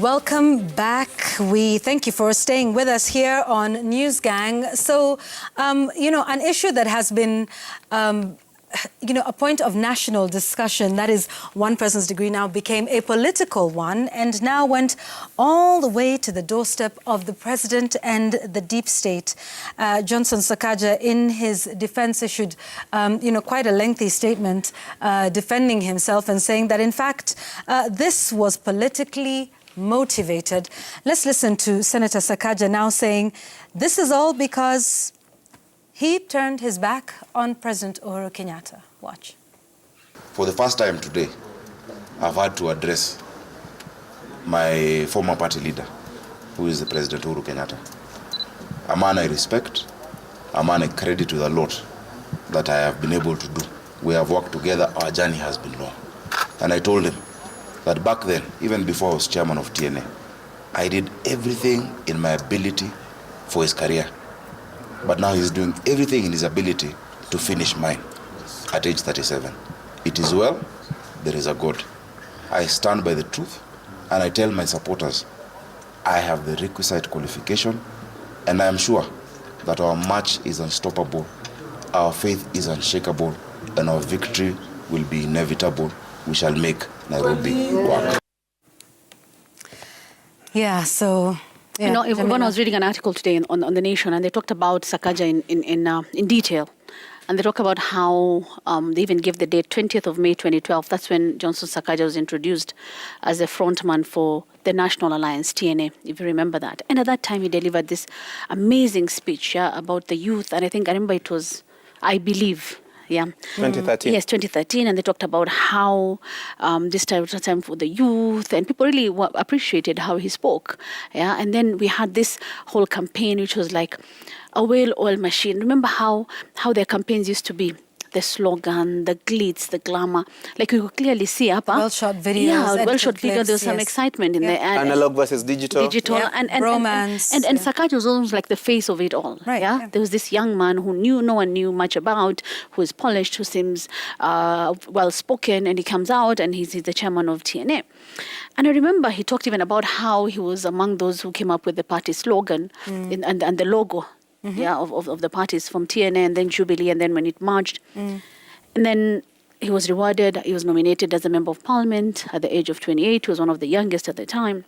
Welcome back. We thank you for staying with us here on News Gang. So, an issue that has been, a point of national discussion, that is one person's degree, now became a political one and now went all the way to the doorstep of the president and the deep state. Johnson Sakaja, in his defense, issued, quite a lengthy statement defending himself and saying that, in fact, this was politically motivated. Let's listen to Senator Sakaja now saying this is all because he turned his back on President Uhuru Kenyatta. Watch. For the first time today, I've had to address my former party leader, who is the President Uhuru Kenyatta. A man I respect, a man I credit with a lot that I have been able to do. We have worked together, our journey has been long. And I told him that back then, even before I was chairman of TNA, I did everything in my ability for his career. But now he's doing everything in his ability to finish mine at age 37. It is well, there is a God. I stand by the truth and I tell my supporters, I have the requisite qualification and I am sure that our march is unstoppable, our faith is unshakable, and our victory will be inevitable. We shall make Nairobi work. Yeah, so... Yeah, when I was reading an article today on The Nation, and they talked about Sakaja in detail. And they talk about how they even gave the date 20th of May 2012. That's when Johnson Sakaja was introduced as a frontman for the National Alliance, TNA, if you remember that. And at that time, he delivered this amazing speech about the youth. And I remember it was, I believe... 2013. Yes, 2013, and they talked about how this time was a time for the youth, and people really appreciated how he spoke. Yeah, and then we had this whole campaign, which was like a well-oiled machine. Remember how their campaigns used to be? The slogan, the glitz, the glamour. Like you could clearly see well-shot videos. Yeah, well-shot videos. There was some excitement in there. Analog versus digital. And romance. And Sakaja was almost like the face of it all. Right. Yeah? There was this young man who no one knew much about, who is polished, who seems well-spoken, and he comes out and he's the chairman of TNA. And I remember he talked even about how he was among those who came up with the party slogan and the logo. Of the parties from TNA and then Jubilee, and then when it merged. And then he was rewarded. He was nominated as a member of parliament at the age of 28. He was one of the youngest at the time.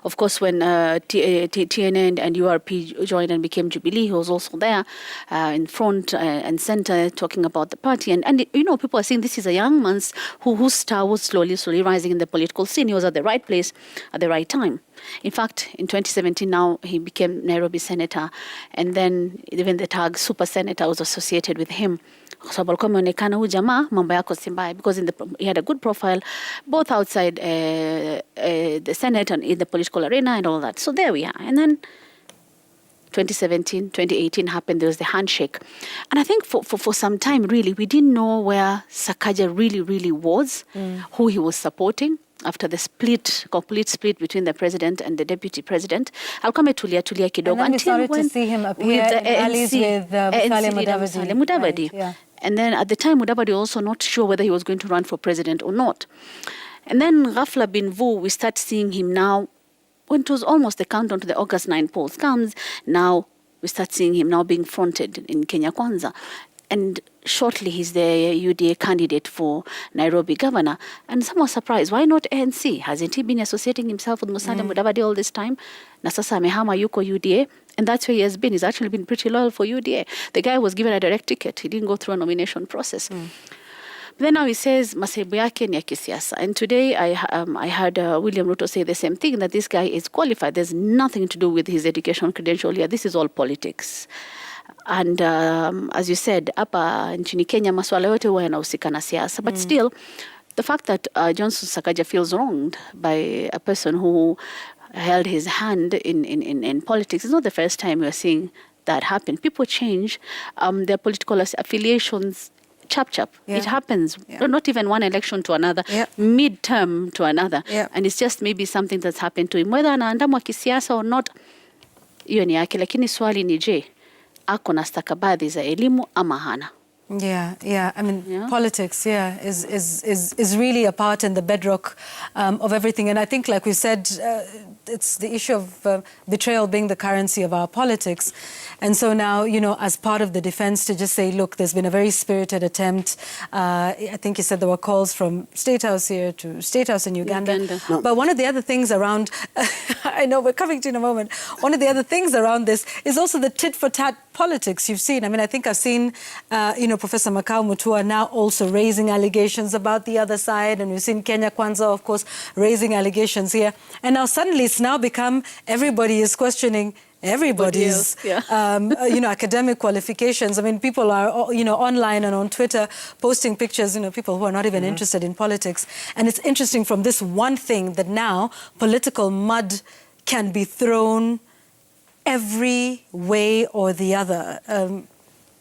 Of course, when TNA and URP joined and became Jubilee, he was also there in front and center talking about the party. And people are saying this is a young man whose star was slowly rising in the political scene. He was at the right place at the right time. In fact, in 2017 now, he became Nairobi Senator. And then even the tag Super Senator was associated with him. So because he had a good profile, both outside the Senate and in the political arena and all that. So there we are. And then 2017, 2018 happened. There was the handshake. And I think for some time, really, we didn't know where Sakaja really was, who he was supporting. After the complete split between the president and the deputy president, I'll come to tulia kidogo. And then we started to see him appear in rallies with Mudavadi. Right, yeah. And then at the time, Mudavadi also not sure whether he was going to run for president or not. And then Ghafla bin Vu, we start seeing him now, when it was almost the countdown to the August 9 polls comes, now we start seeing him now being fronted in Kenya Kwanza. And shortly, he's the UDA candidate for Nairobi governor. And some were surprised. Why not ANC? Hasn't he been associating himself with Musalia Mudavadi all this time? Na sasa amehama yuko UDA. And that's where he has been. He's actually been pretty loyal for UDA. The guy was given a direct ticket. He didn't go through a nomination process. But then now he says, masaibu yake ni ya kisiasa. And today I heard William Ruto say the same thing, that this guy is qualified. There's nothing to do with his education credential here. This is all politics. And as you said, hapa nchini Kenya maswala yote huwa yanahusika na siasa. But still, the fact that Johnson Sakaja feels wronged by a person who held his hand in politics is not the first time we're seeing that happen. People change their political affiliations. Chap. Yeah. It happens. Yeah. Not even one election to another, mid-term to another. Yeah. And it's just maybe something that's happened to him. Whether anaandamwa kisiasa or not, hiyo ni yake. Lakini swali ni je, ako na stakabadhi za elimu ama hana? Yeah. I mean, politics, is really a part in the bedrock of everything. And I think, like we said, it's the issue of betrayal being the currency of our politics. And so now, as part of the defense to just say, look, there's been a very spirited attempt. I think you said there were calls from State House here to State House in Uganda. No. But one of the other things around, I know we're coming to in a moment, one of the other things around this is also the tit-for-tat politics you've seen. I mean, I think I've seen, Professor Makau Mutua now also raising allegations about the other side, and we've seen Kenya Kwanza, of course, raising allegations here. And now suddenly it's now become everybody is questioning everybody's, academic qualifications. I mean, people are, online and on Twitter posting pictures, people who are not even interested in politics. And it's interesting from this one thing that now political mud can be thrown every way or the other.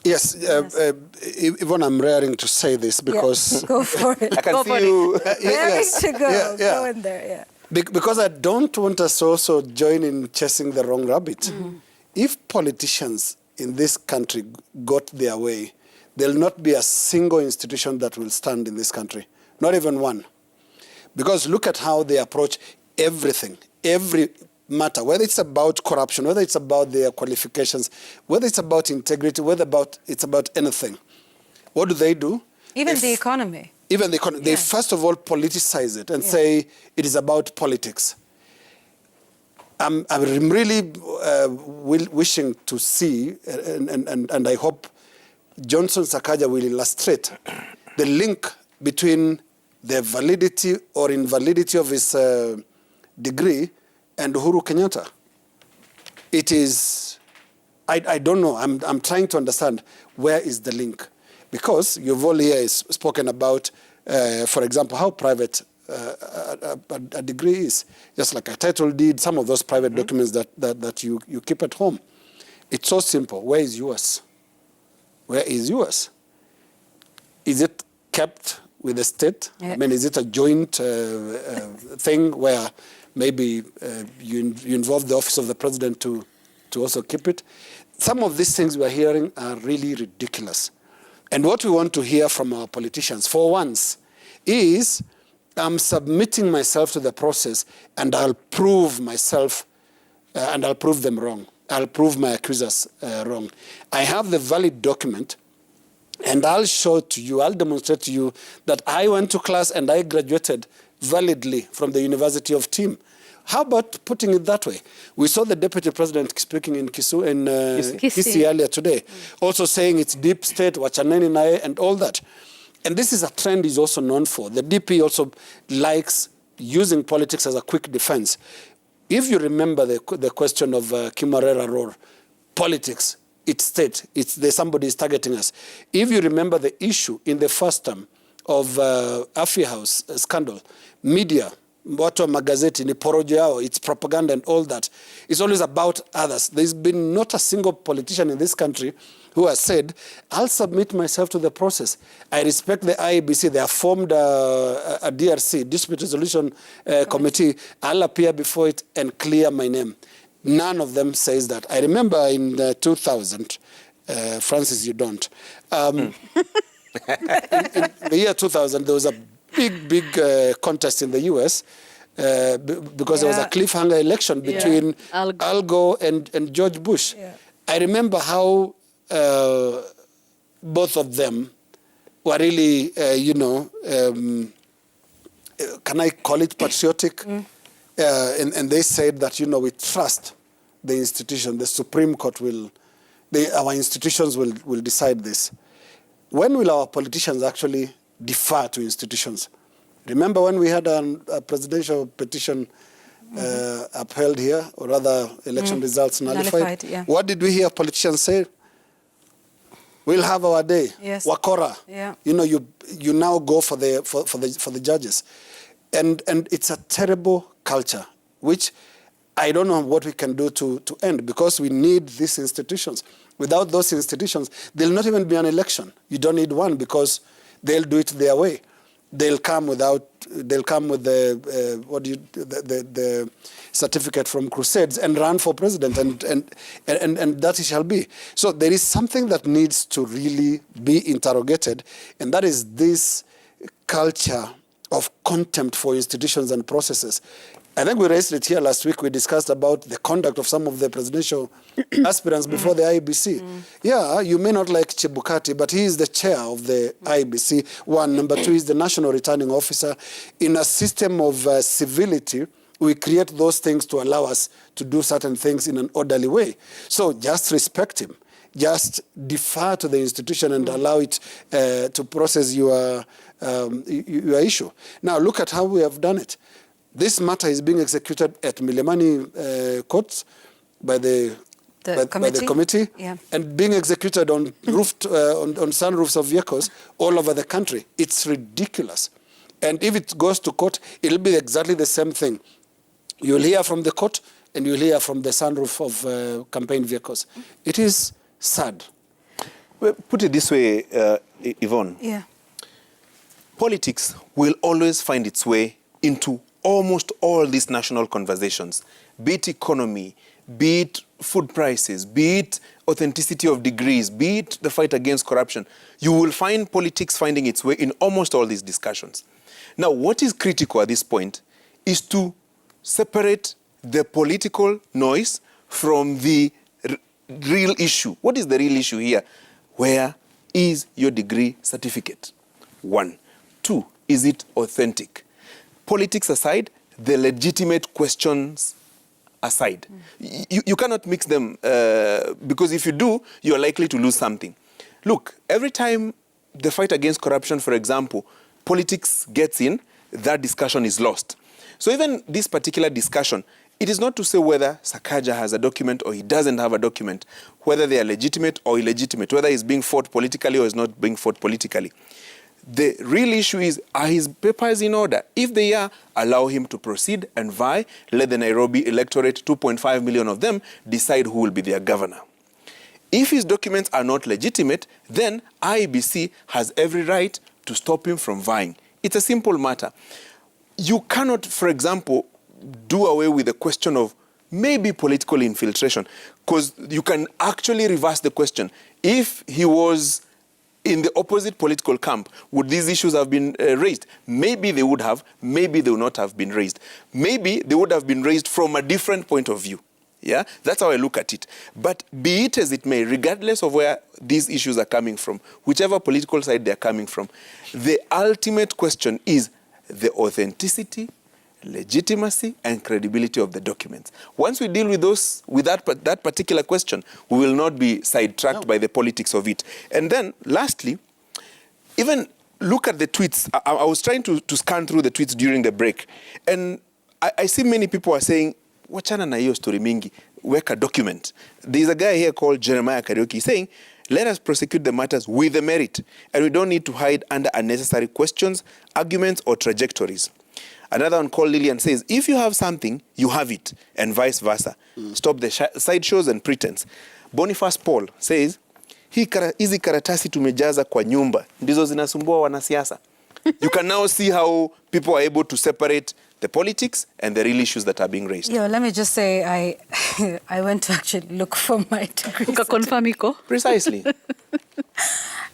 Yes, Yvonne, I'm raring to say this because... Go for it. I can see you... Raring to go. Go in there, Because I don't want us to also join in chasing the wrong rabbit. If politicians in this country got their way, there'll not be a single institution that will stand in this country. Not even one. Because look at how they approach everything, every matter, whether it's about corruption, whether it's about their qualifications, whether it's about integrity, whether it's about anything. What do? Even the economy. Even the economy. They first of all politicize it and say it is about politics. I'm really wishing to see, and I hope Johnson Sakaja will illustrate the link between the validity or invalidity of his degree and Uhuru Kenyatta. It is, I don't know, I'm trying to understand where is the link. Because you've all here spoken about, for example, how private a degree is. Just like a title deed, some of those private documents that you keep at home. It's so simple. Where is yours? Where is yours? Is it kept with the state? I mean, is it a joint thing where maybe you involve the office of the president to also keep it? Some of these things we're hearing are really ridiculous. And what we want to hear from our politicians, for once, is I'm submitting myself to the process and I'll prove myself and I'll prove them wrong. I'll prove my accusers wrong. I have the valid document and I'll show to you, I'll demonstrate to you that I went to class and I graduated validly from the University of Team. How about putting it that way? We saw the Deputy President speaking in Kisii earlier today, also saying it's deep state, wachaneni nae, and all that. And this is a trend he's also known for. The DP also likes using politics as a quick defense. If you remember the question of Kimarera Roar, politics, it's state, somebody is targeting us. If you remember the issue in the first term of Afi House scandal, media, watu wa magazeti ni porojo yao, it's propaganda and all that. It's always about others. There's been not a single politician in this country who has said, I'll submit myself to the process. I respect the IEBC. They have formed a DRC, Dispute Resolution Committee. I'll appear before it and clear my name. None of them says that. I remember in 2000, Francis, you don't. In the year 2000, there was a big contest in the U.S. Because there was a cliffhanger election between Al Gore and George Bush. Yeah. I remember how both of them were really, can I call it patriotic? And they said that, we trust the institution. The Supreme Court our institutions will decide this. When will our politicians actually defer to institutions? Remember when we had a presidential petition upheld here, or rather election results nullified? What did we hear politicians say? We'll have our day. Yes. Wakora. Yeah. You now go for the judges, and it's a terrible culture, which I don't know what we can do to end, because we need these institutions. Without those institutions, there'll not even be an election. You don't need one because they'll do it their way. they'll come with the certificate from Crusades and run for president, and that it shall be. So there is something that needs to really be interrogated, and that is this culture of contempt for institutions and processes. I think we raised it here last week. We discussed about the conduct of some of the presidential aspirants before the IEBC. Yeah, you may not like Chebukati, but he is the chair of the IEBC. One. Number two, he's the national returning officer. In a system of civility, we create those things to allow us to do certain things in an orderly way. So just respect him. Just defer to the institution and allow it to process your issue. Now, look at how we have done it. This matter is being executed at Milimani courts by the committee, yeah, and being executed on on sunroofs of vehicles all over the country. It's ridiculous. And if it goes to court, it'll be exactly the same thing. You'll hear from the court and you'll hear from the sunroof of campaign vehicles. It is sad. Well, put it this way, Yvonne. Yeah. Politics will always find its way into almost all these national conversations, be it economy, be it food prices, be it authenticity of degrees, be it the fight against corruption. You will find politics finding its way in almost all these discussions. Now, what is critical at this point is to separate the political noise from the real issue. What is the real issue here? Where is your degree certificate? 1. 2, is it authentic? Politics aside, the legitimate questions aside. You cannot mix them because if you do, you're likely to lose something. Look, every time the fight against corruption, for example, politics gets in, that discussion is lost. So even this particular discussion, it is not to say whether Sakaja has a document or he doesn't have a document, whether they are legitimate or illegitimate, whether he's being fought politically or is not being fought politically. The real issue is, are his papers in order? If they are, allow him to proceed and vie. Let the Nairobi electorate, 2.5 million of them, decide who will be their governor. If his documents are not legitimate, then IEBC has every right to stop him from vying. It's a simple matter. You cannot, for example, do away with the question of maybe political infiltration, because you can actually reverse the question. If he was in the opposite political camp, would these issues have been raised? Maybe they would have, maybe they would not have been raised. Maybe they would have been raised from a different point of view. Yeah, that's how I look at it. But be it as it may, regardless of where these issues are coming from, whichever political side they're coming from, the ultimate question is the authenticity, legitimacy, and credibility of the documents. Once we deal with that particular question, we will not be sidetracked by the politics of it. And then, lastly, even look at the tweets. I was trying to scan through the tweets during the break, and I see many people are saying, wachana na hiyo story mingi, weka document. There's a guy here called Jeremiah Karaoke saying, let us prosecute the matters with the merit, and we don't need to hide under unnecessary questions, arguments, or trajectories. Another one called Lillian says, if you have something, you have it, and vice versa. Stop the sideshows and pretense. Boniface Paul says, hizi karatasi tumejaza kwa nyumba, ndizo zinasumbua wanasiasa. You can now see how people are able to separate the politics and the real issues that are being raised. Yeah, let me just say, I went to actually look for my degree. Precisely. To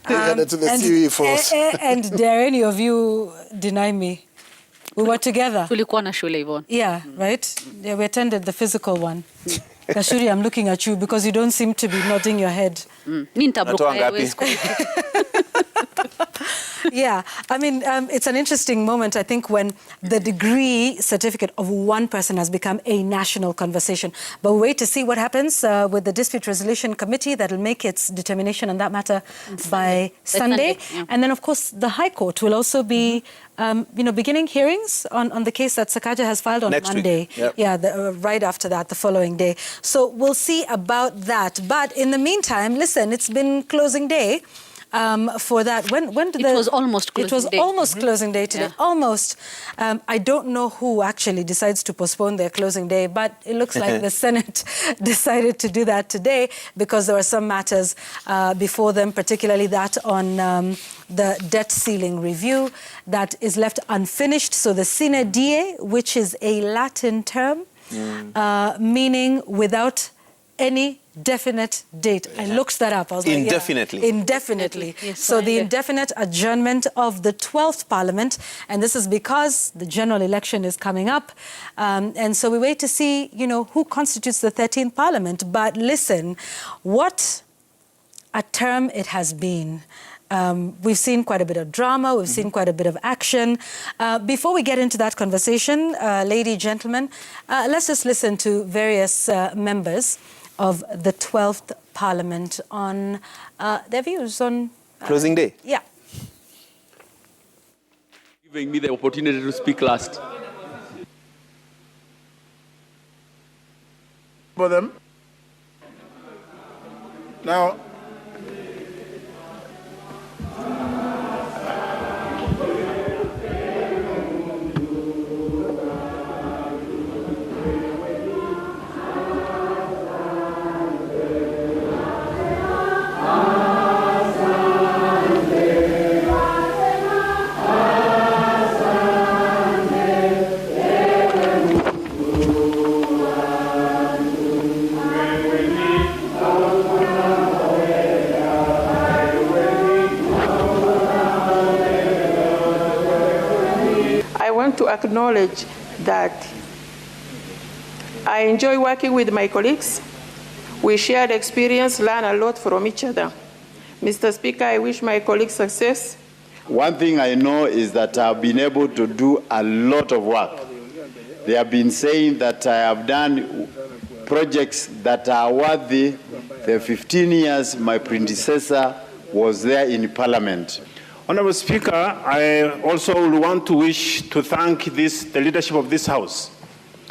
the CUE force. And dare any of you deny me? We were together. Tulikuwa na shule, Yvonne. Yeah, right? Yeah, we attended the physical one. Gachuri, I'm looking at you because you don't seem to be nodding your head. Yeah, I mean, it's an interesting moment, I think, when the degree certificate of one person has become a national conversation. But we'll wait to see what happens with the Dispute Resolution Committee that will make its determination on that matter by Sunday. Yeah. And then, of course, the High Court will also be beginning hearings on the case that Sakaja has filed on Next Monday. week. Yep. Yeah, right after that, the following day. So we'll see about that. But in the meantime, listen, it's been closing day. For that, when did it was almost closing day. It was almost closing day today. Yeah. Almost. I don't know who actually decides to postpone their closing day, but it looks like the Senate decided to do that today because there were some matters before them, particularly that on the debt ceiling review that is left unfinished. So the sine die, which is a Latin term, meaning without any definite date. I looked that up. I was Indefinitely. like, yeah, indefinitely. Yes, So the yeah. indefinite adjournment of the 12th Parliament, and this is because the general election is coming up, and so we wait to see, who constitutes the 13th Parliament. But listen, what a term it has been. We've seen quite a bit of drama, we've seen quite a bit of action. Before we get into that conversation, ladies, gentlemen, let's just listen to various members of the 12th Parliament on their views on... Closing day. Yeah. Giving me the opportunity to speak last. For them. Now, I want to acknowledge that I enjoy working with my colleagues. We shared experience, learn a lot from each other. Mr. Speaker, I wish my colleagues success. One thing I know is that I've been able to do a lot of work. They have been saying that I have done projects that are worthy the 15 years my predecessor was there in Parliament. Honourable Speaker, I also would want to wish to thank the leadership of this House.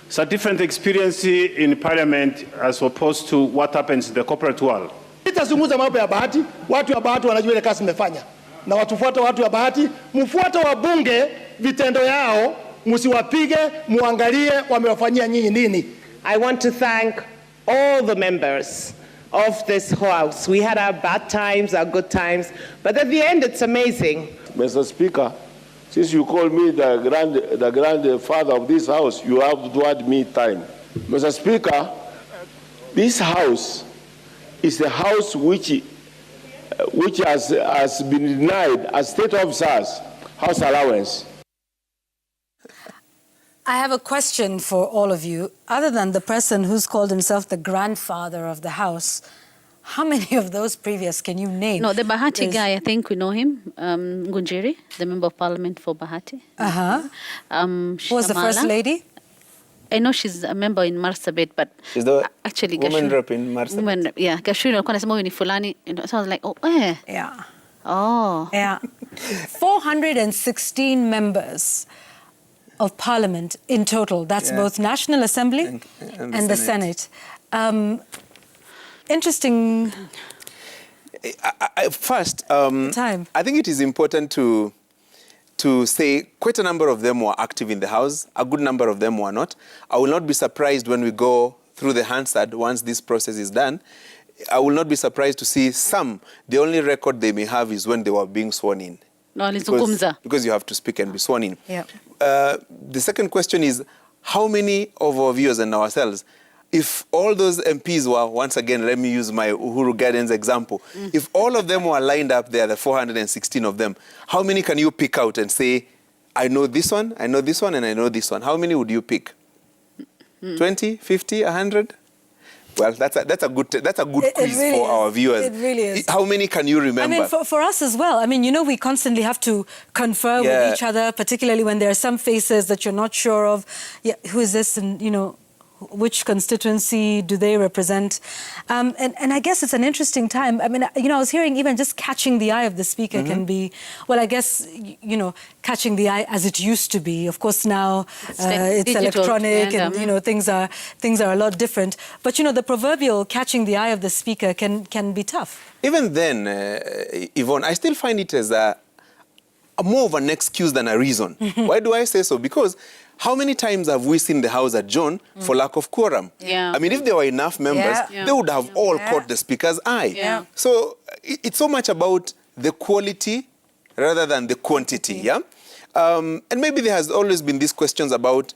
It's a different experience in Parliament as opposed to what happens in the corporate world. Sitazungumza mambo ya bahati. Watu wa bahati wanajua ile kazi mmefanya, na watufuate watu wa bahati, mfuate wabunge vitendo yao, msiwapige, muangalie wamewafanyia nyinyi nini. I want to thank all the members of this House. We had our bad times, our good times, but at the end it's amazing. Mr. Speaker, since you call me the grandfather of this House, you have to add me time. Mr. Speaker, this House is a House which has been denied as state officers house allowance. I have a question for all of you. Other than the person who's called himself the grandfather of the House, how many of those previous can you name? No, the Bahati guy, I think we know him. Gachuri, the Member of Parliament for Bahati. Who was the First Lady? I know she's a member in Marsabit, but She's the actually woman Gachuri- rep in Marsabit. Woman, yeah, Gachuri alikuwa anasema huyu ni fulani. So I was like, oh, eh. Yeah. Oh. Yeah. 416 members of Parliament in total. That's both National Assembly and the Senate. Interesting. First, time. I think it is important to say quite a number of them were active in the House. A good number of them were not. I will not be surprised when we go through the Hansard once this process is done. I will not be surprised to see some. The only record they may have is when they were being sworn in. No, alizungumza. Because you have to speak and be sworn in. Yeah. The second question is, how many of our viewers and ourselves, if all those MPs were, once again, let me use my Uhuru Gardens example, if all of them were lined up there, the 416 of them, how many can you pick out and say, I know this one, I know this one, and I know this one? How many would you pick? 20, 50, 100? Well, that's a good quiz really for our viewers. It really is. How many can you remember? I mean, for us as well. I mean, we constantly have to confer with each other, particularly when there are some faces that you're not sure of. Yeah, who is this? And, which constituency do they represent? And I guess it's an interesting time. I mean, I was hearing even just catching the eye of the speaker can be, well, I guess, catching the eye as it used to be. Of course, now it's digital, electronic and, things are a lot different. But, the proverbial catching the eye of the speaker can be tough. Even then, Yvonne, I still find it as more of an excuse than a reason. Why do I say so? Because how many times have we seen the House adjourn for lack of quorum? Yeah. I mean, if there were enough members, they would have all caught the speaker's eye. Yeah. So it's so much about the quality rather than the quantity, yeah? And maybe there has always been these questions about,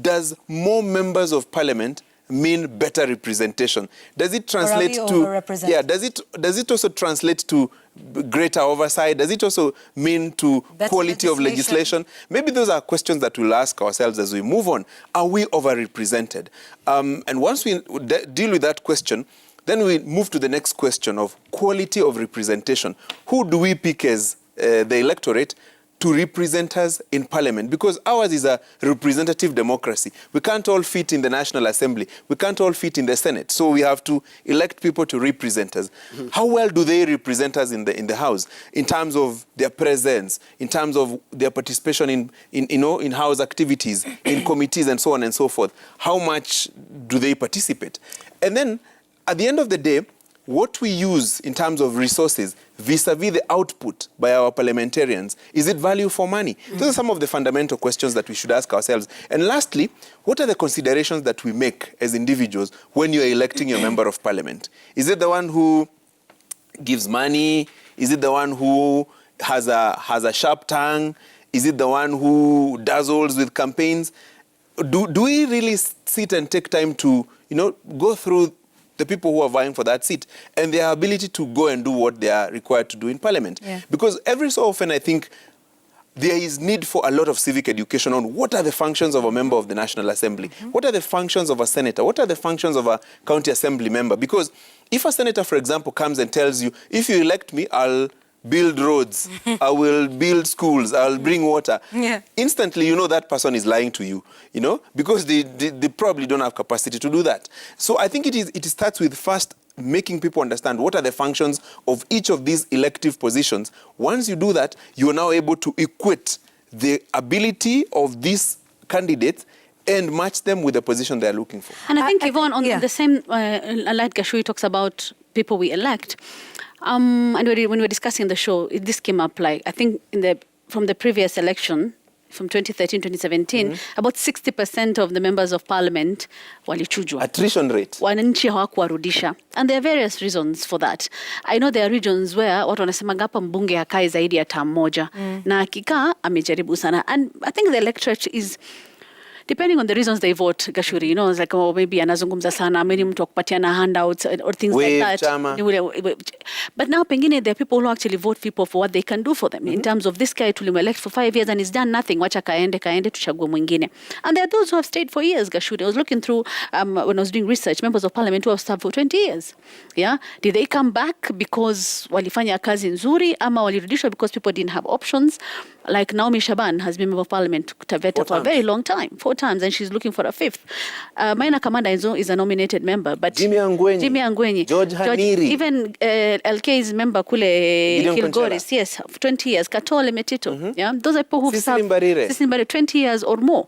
does more members of parliament mean better representation? Does it translate to, yeah, does it also translate to greater oversight? Does it also mean to better quality of legislation? Maybe those are questions that we'll ask ourselves as we move on. Are we overrepresented? And once we deal with that question, then we move to the next question of quality of representation. Who do we pick as the electorate to represent us in parliament? Because ours is a representative democracy. We can't all fit in the National Assembly. We can't all fit in the Senate. So we have to elect people to represent us. How well do they represent us in the House in terms of their presence, in terms of their participation in House activities, in committees and so on and so forth? How much do they participate? And then at the end of the day, what we use in terms of resources vis-a-vis the output by our parliamentarians, is it value for money? Those are some of the fundamental questions that we should ask ourselves. And lastly, what are the considerations that we make as individuals when you're electing your member of parliament? Is it the one who gives money? Is it the one who has a sharp tongue? Is it the one who dazzles with campaigns? Do we really sit and take time to, go through the people who are vying for that seat and their ability to go and do what they are required to do in parliament? Yeah. Because every so often I think there is need for a lot of civic education on what are the functions of a member of the National Assembly, what are the functions of a senator, what are the functions of a county assembly member. Because if a senator, for example, comes and tells you, if you elect me, I'll build roads, I will build schools, I'll bring water. Yeah. Instantly, that person is lying to you, because they probably don't have capacity to do that. So I think it starts with first making people understand what are the functions of each of these elective positions. Once you do that, you are now able to equate the ability of these candidates and match them with the position they're looking for. And I think, Yvonne, on the same like Gachuri talks about people we elect, and when we were discussing the show, this came up, like, I think from the previous election, from 2013, 2017, about 60% of the members of parliament walichujwa. Attrition rate. Wananchi hawakuwarudisha. And there are various reasons for that. I know there are regions where watu wanasema hapa mbunge hakai zaidi ya term moja. Na akikaa amejaribu sana. And I think the electorate is, depending on the reasons they vote, Gachuri, it's like, maybe anazungumza sana, maybe mtu akupatiana handouts or things like that. Chama. But now, pengine, there are people who actually vote people for what they can do for them. In terms of this guy, tulimelect for 5 years and he's done nothing. Wacha kaende, tuchague mwingine. And there are those who have stayed for years, Gachuri. I was looking through, when I was doing research, members of parliament who have served for 20 years. Yeah? Did they come back because walifanya kazi nzuri, ama walirudishwa because people didn't have options? Like Naomi Shaban has been member of parliament, Taveta, for a very long time, 4 times, and she's looking for a 5th. Maina Kamanda is a nominated member, but Jimmy Angwenyi, George Haniri, even LK's member kule Kilgoris, yes, 20 years, Katole Metito, yeah, those are people who've served 20 years or more,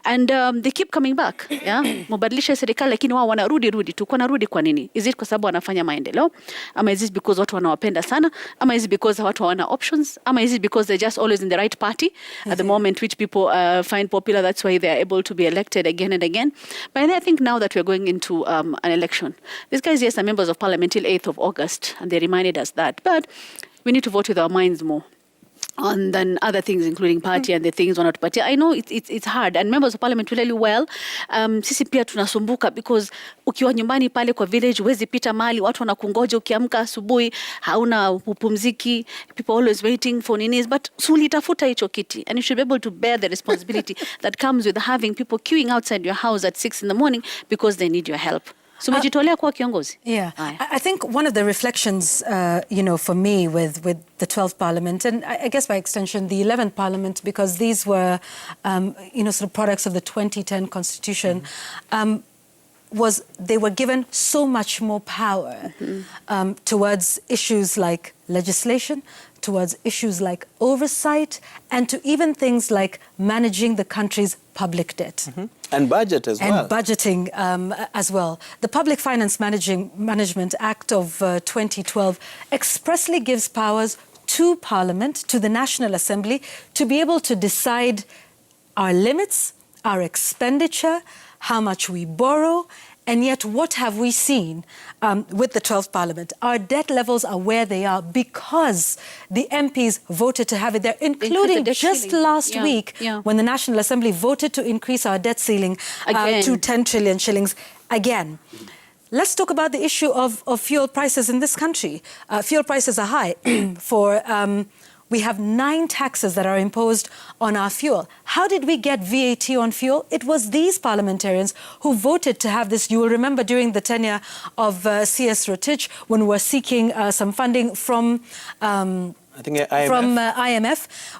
and they keep coming back, yeah. Mubadilisha serikali, lakini wao wanarudi tu. Wanarudi kwa nini? Is it kwa sababu wanafanya maendeleo? Ama is it because watu wanawapenda sana? Ama is it because watu hawana options? Ama is it because they're just always in the right party at the moment, which people find popular? That's why they're able to be elected again and again. But I think now that we're going into an election, these guys, yes, are members of parliament till 8th of August, and they reminded us that. But we need to vote with our minds more on than other things, including party and the things on not party. I know it's hard, and members of parliament really well. Sisi pia tunasumbuka because ukiwa nyumbani pale kwa village huwezi pita mali, watu wanakungoja ukiamka asubuhi, hauna upumziki, people always waiting for ninis, but sulitafuta hicho kiti, and you should be able to bear the responsibility that comes with having people queuing outside your house at 6 in the morning because they need your help. So umejitolea kuwa kiongozi? Yeah. I think one of the reflections, for me with the 12th Parliament, and I guess by extension the 11th Parliament, because these were, sort of products of the 2010 Constitution, was they were given so much more power towards issues like legislation, towards issues like oversight, and to even things like managing the country's public debt. And budget as well. And budgeting as well. The Public Finance Management Act of 2012 expressly gives powers to Parliament, to the National Assembly, to be able to decide our limits, our expenditure, how much we borrow, And yet, what have we seen with the 12th Parliament? Our debt levels are where they are because the MPs voted to have it there, including just last week when the National Assembly voted to increase our debt ceiling to 10 trillion shillings again. Let's talk about the issue of fuel prices in this country. Fuel prices are high. We have 9 taxes that are imposed on our fuel. How did we get VAT on fuel? It was these parliamentarians who voted to have this. You will remember during the tenure of C.S. Rotich, when we were seeking some funding from IMF.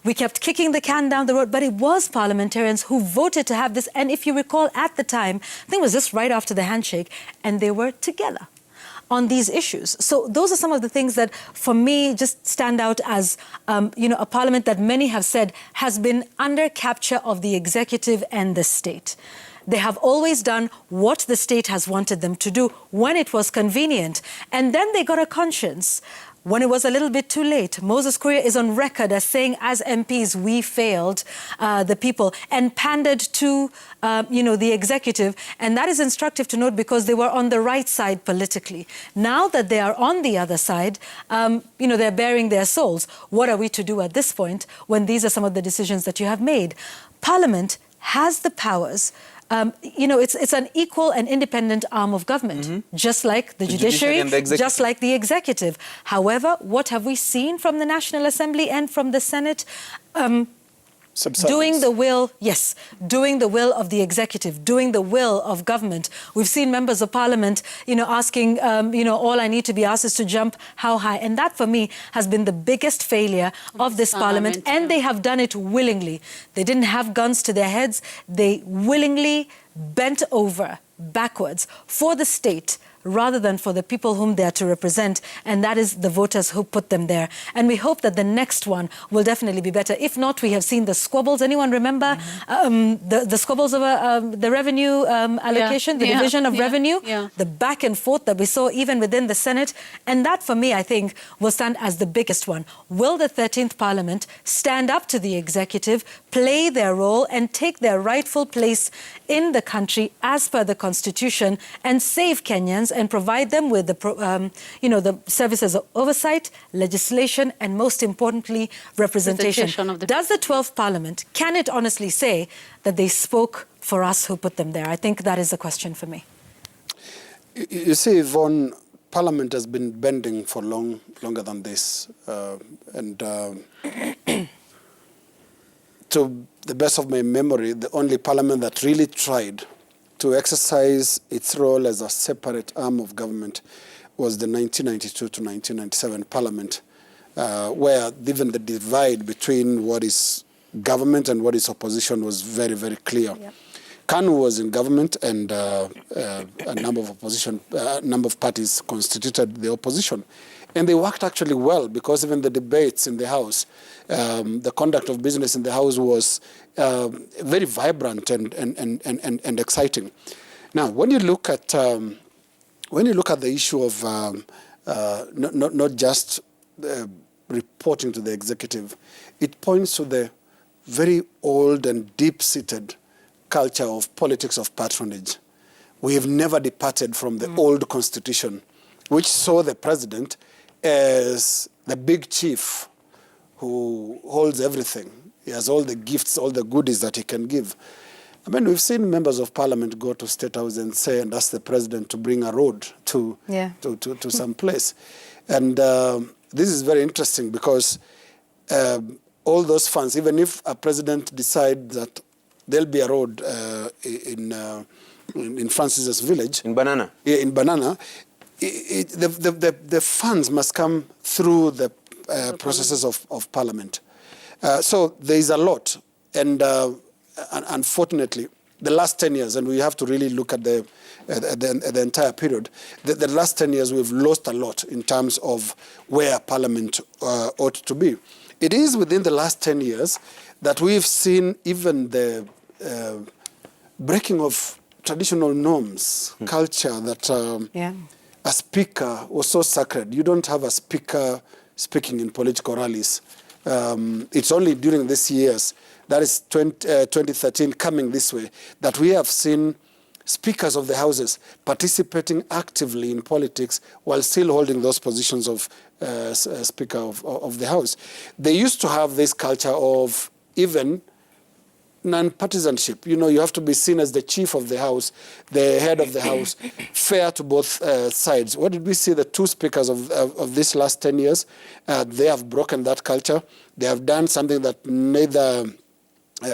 We kept kicking the can down the road, but it was parliamentarians who voted to have this. And if you recall, at the time, I think it was just right after the handshake, and they were together on these issues. So those are some of the things that, for me, just stand out as, a parliament that many have said has been under capture of the executive and the state. They have always done what the state has wanted them to do when it was convenient. And then they got a conscience when it was a little bit too late. Moses Kuria is on record as saying, as MPs, we failed the people and pandered to, the executive. And that is instructive to note because they were on the right side politically. Now that they are on the other side, they're bearing their souls. What are we to do at this point when these are some of the decisions that you have made? Parliament has the powers. It's an equal and independent arm of government, just like the judiciary, just like the executive. However, what have we seen from the National Assembly and from the Senate? Doing the will of the executive, doing the will of government. We've seen members of parliament, asking, all I need to be asked is to jump how high. And that, for me, has been the biggest failure of this parliament. And they have done it willingly. They didn't have guns to their heads. They willingly bent over backwards for the state rather than for the people whom they are to represent, and that is the voters who put them there. And we hope that the next one will definitely be better. If not, we have seen the squabbles. Anyone remember the squabbles over the revenue allocation, the division of revenue, the back and forth that we saw even within the Senate? And that, for me, I think, will stand as the biggest one. Will the 13th Parliament stand up to the executive, play their role, and take their rightful place in the country as per the Constitution, and save Kenyans and provide them with the services of oversight, legislation, and most importantly, representation. Does the 12th Parliament, can it honestly say that they spoke for us who put them there? I think that is the question for me. You see, Yvonne, Parliament has been bending for longer than this. To the best of my memory, the only parliament that really tried to exercise its role as a separate arm of government was the 1992 to 1997 parliament, where even the divide between what is government and what is opposition was very, very clear. Yep. KANU was in government, and a number of parties constituted the opposition. And they worked actually well, because even the debates in the House, the conduct of business in the House was very vibrant and exciting. Now, when you look at the issue of not just reporting to the executive, it points to the very old and deep-seated culture of politics of patronage. We have never departed from the old constitution, which saw the president as the big chief who holds everything. He has all the gifts, all the goodies that he can give. I mean, we've seen members of parliament go to State House and say and ask the president to bring a road to some place. And this is very interesting because all those funds, even if a president decides that there'll be a road in Francis's village. In Banana. Yeah, in Banana. The funds must come through the processes of parliament. So there is a lot. And unfortunately, the last 10 years, and we have to really look at the entire period, the last 10 years we've lost a lot in terms of where parliament ought to be. It is within the last 10 years that we've seen even the breaking of traditional norms, culture that a speaker was so sacred. You don't have a speaker speaking in political rallies. It's only during these years, that is 2013 coming this way, that we have seen speakers of the houses participating actively in politics while still holding those positions of Speaker of the House. They used to have this culture of even non-partisanship. You know, you have to be seen as the chief of the House, the head of the House, fair to both sides. What did we see? The two speakers of this last 10 years, they have broken that culture. They have done something that neither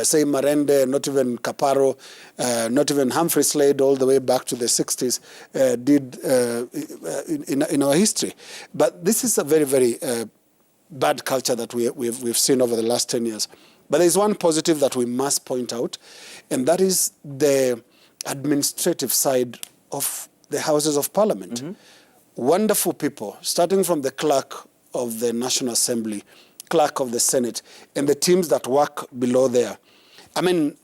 say Marende, not even Caparo, not even Humphrey Slade all the way back to the 60s did in our history. But this is a very, very bad culture that we've seen over the last 10 years. But there's one positive that we must point out, and that is the administrative side of the Houses of Parliament. Wonderful people, starting from the clerk of the National Assembly, clerk of the Senate, and the teams that work below there. I mean,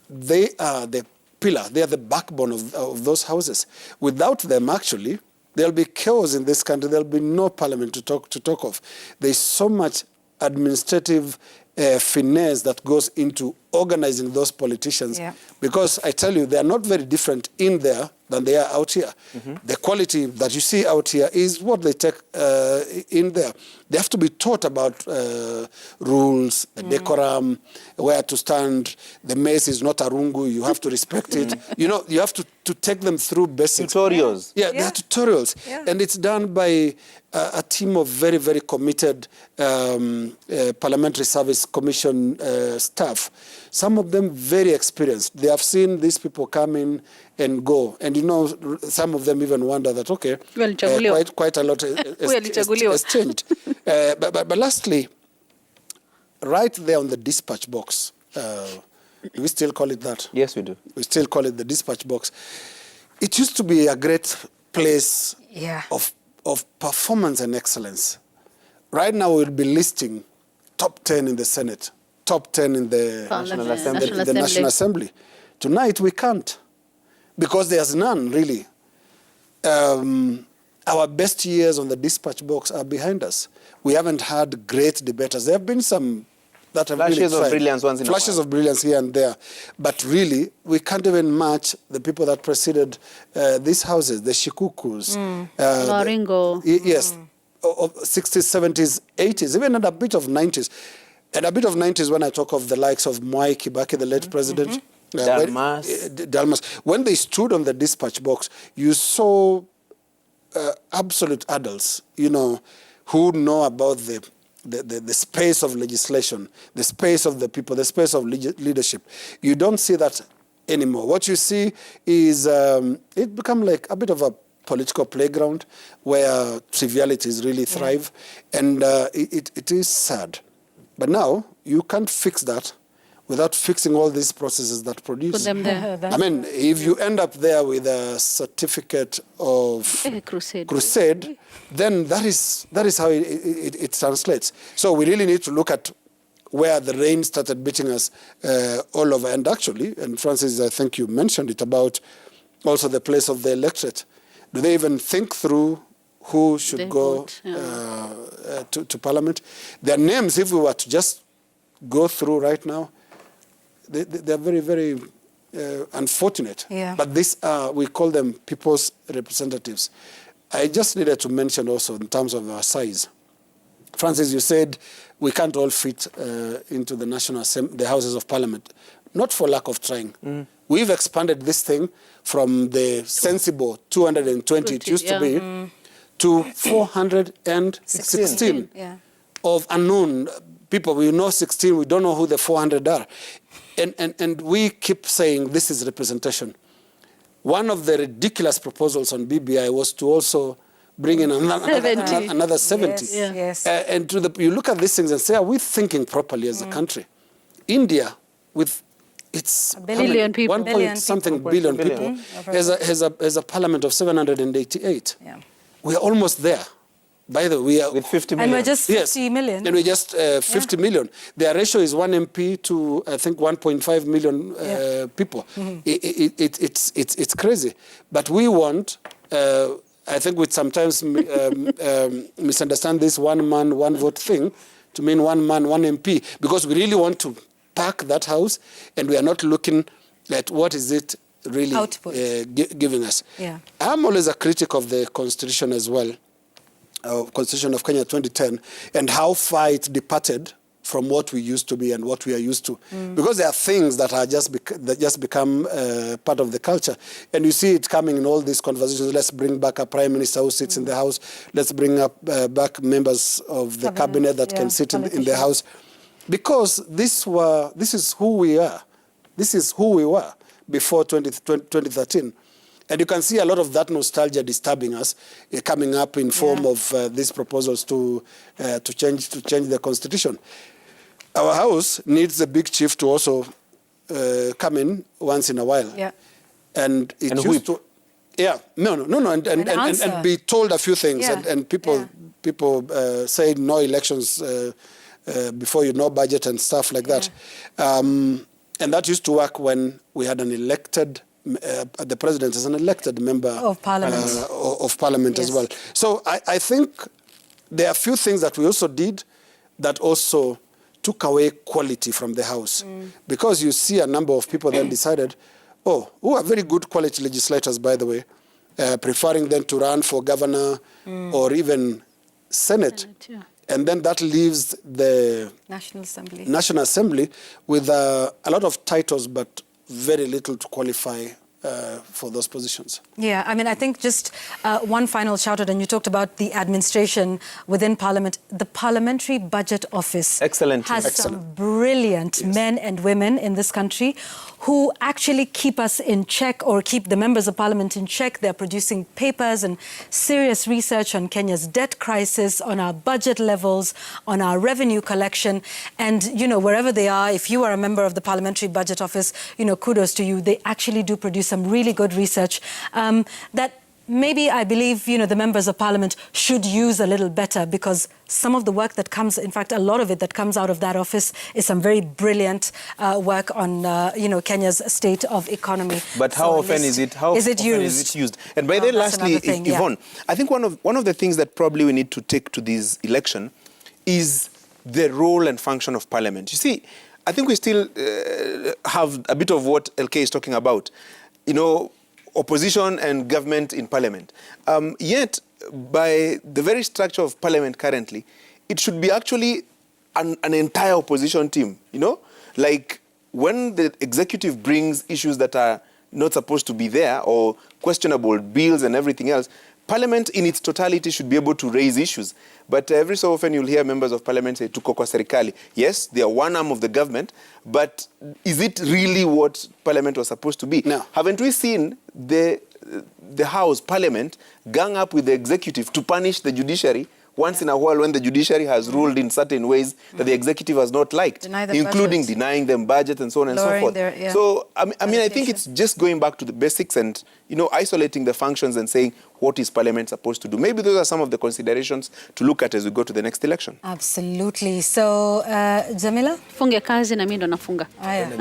they are the pillar, they are the backbone of those houses. Without them, actually, there'll be chaos in this country. There'll be no parliament to talk of. There's so much administrative finesse that goes into organizing those politicians. Yeah. Because I tell you, they are not very different in there than they are out here. The quality that you see out here is what they take in there. They have to be taught about rules, decorum, where to stand. The mace is not a rungu. You have to respect it. You know, you have to take them through basics. Tutorials. Yeah, there are tutorials. Yeah. And it's done by a team of very, very committed Parliamentary Service Commission staff. Some of them very experienced. They have seen these people come in and go. And you know, some of them even wonder that, okay, quite a lot has changed. But lastly, right there on the dispatch box, do we still call it that? Yes, we do. We still call it the dispatch box. It used to be a great place of performance and excellence. Right now we'll be listing top 10 in the Senate, top 10 in the National Assembly. Tonight we can't, because there's none really. Our best years on the dispatch box are behind us. We haven't had great debaters. There have been some that have flashes really of brilliance once in a while. Flashes of brilliance here and there. But really, we can't even match the people that preceded these houses, the Shikukus. Waringo. Yes, of 60s, 70s, 80s, even a bit of 90s. And a bit of 90s when I talk of the likes of Mwai Kibaki, the late president. Dalmas. When they stood on the dispatch box, you saw absolute adults, you know, who know about the space of legislation, the space of the people, the space of leadership. You don't see that anymore. What you see is it become like a bit of a political playground where trivialities really thrive, and it is sad. But now you can't fix that without fixing all these processes that produce. Put them there. I mean, if you end up there with a certificate of crusade, then that is how it translates. So we really need to look at where the rain started beating us all over. And actually, and Francis, I think you mentioned it about also the place of the electorate. Do they even think through who should go to Parliament? Their names, if we were to just go through right now, they're very, very unfortunate. Yeah. But these are, we call them people's representatives. I just needed to mention also in terms of our size. Francis, you said we can't all fit into the National Assembly, the Houses of Parliament. Not for lack of trying. We've expanded this thing from the sensible 220 it used to be to 416 of unknown people. We know 16, we don't know who the 400 are. And we keep saying this is representation. One of the ridiculous proposals on BBI was to also bring in another 70. Yes. And you look at these things and say, are we thinking properly as a country? India, with its billion people, 1.something billion people, has a parliament of 788. Yeah. We are almost there. By the way, we are with 50 million. And we're just 50 million. And we're just 50 million. Their ratio is 1 MP to, I think, 1.5 million people. It's crazy. But we want, I think we sometimes misunderstand this one man, one vote thing to mean one man, one MP, because we really want to pack that house, and we are not looking at what is it really giving us. Yeah. I'm always a critic of the Constitution as well, Constitution of Kenya 2010, and how far it departed from what we used to be and what we are used to. Because there are things that are just become part of the culture. And you see it coming in all these conversations. Let's bring back a prime minister who sits in the house. Let's bring back members of the cabinet that can sit in the house. Because this is who we are. This is who we were before 2013. And you can see a lot of that nostalgia disturbing us, coming up in form of these proposals to change the constitution. Our house needs the big chief to also come in once in a while. Yeah. And it used to, and be told a few things. Yeah. And people say no elections before you know budget and stuff like that. And that used to work when we had an elected the president is an elected member of parliament, as well. So I think there are a few things that we also did that also took away quality from the House. Because you see a number of people then decided, who are very good quality legislators, by the way, preferring them to run for governor or even Senate. And then that leaves the National Assembly with a lot of titles, but very little to qualify for those positions. Yeah, I mean, I think just one final shout out, and you talked about the administration within Parliament. The Parliamentary Budget Office has some brilliant men and women in this country who actually keep us in check, or keep the members of Parliament in check. They're producing papers and serious research on Kenya's debt crisis, on our budget levels, on our revenue collection. And, you know, wherever they are, if you are a member of the Parliamentary Budget Office, you know, kudos to you. They actually do produce some really good research that maybe, I believe, you know, the members of Parliament should use a little better, because some of the work that comes, in fact, a lot of it that comes out of that office is some very brilliant work on, you know, Kenya's state of economy. But how often is it used? And by the lastly, Yvonne, I think one of the things that probably we need to take to this election is the role and function of Parliament. You see, I think we still have a bit of what LK is talking about. You know, opposition and government in Parliament. Yet, by the very structure of Parliament currently, it should be actually an entire opposition team, you know? Like, when the executive brings issues that are not supposed to be there, or questionable bills and everything else, Parliament in its totality should be able to raise issues. But every so often you'll hear members of Parliament say, tuko kwa serikali. Yes, they are one arm of the government, but is it really what Parliament was supposed to be? No. Haven't we seen the House, Parliament, gang up with the executive to punish the judiciary once in a while when the judiciary has ruled in certain ways that the executive has not liked, including denying them budget and so on and so forth. So, I mean, I think it's just going back to the basics and, you know, isolating the functions and saying, what is Parliament supposed to do? Maybe those are some of the considerations to look at as we go to the next election. Absolutely. So, Jamila? Funge kazi na mimi ndo nafunga. Aya.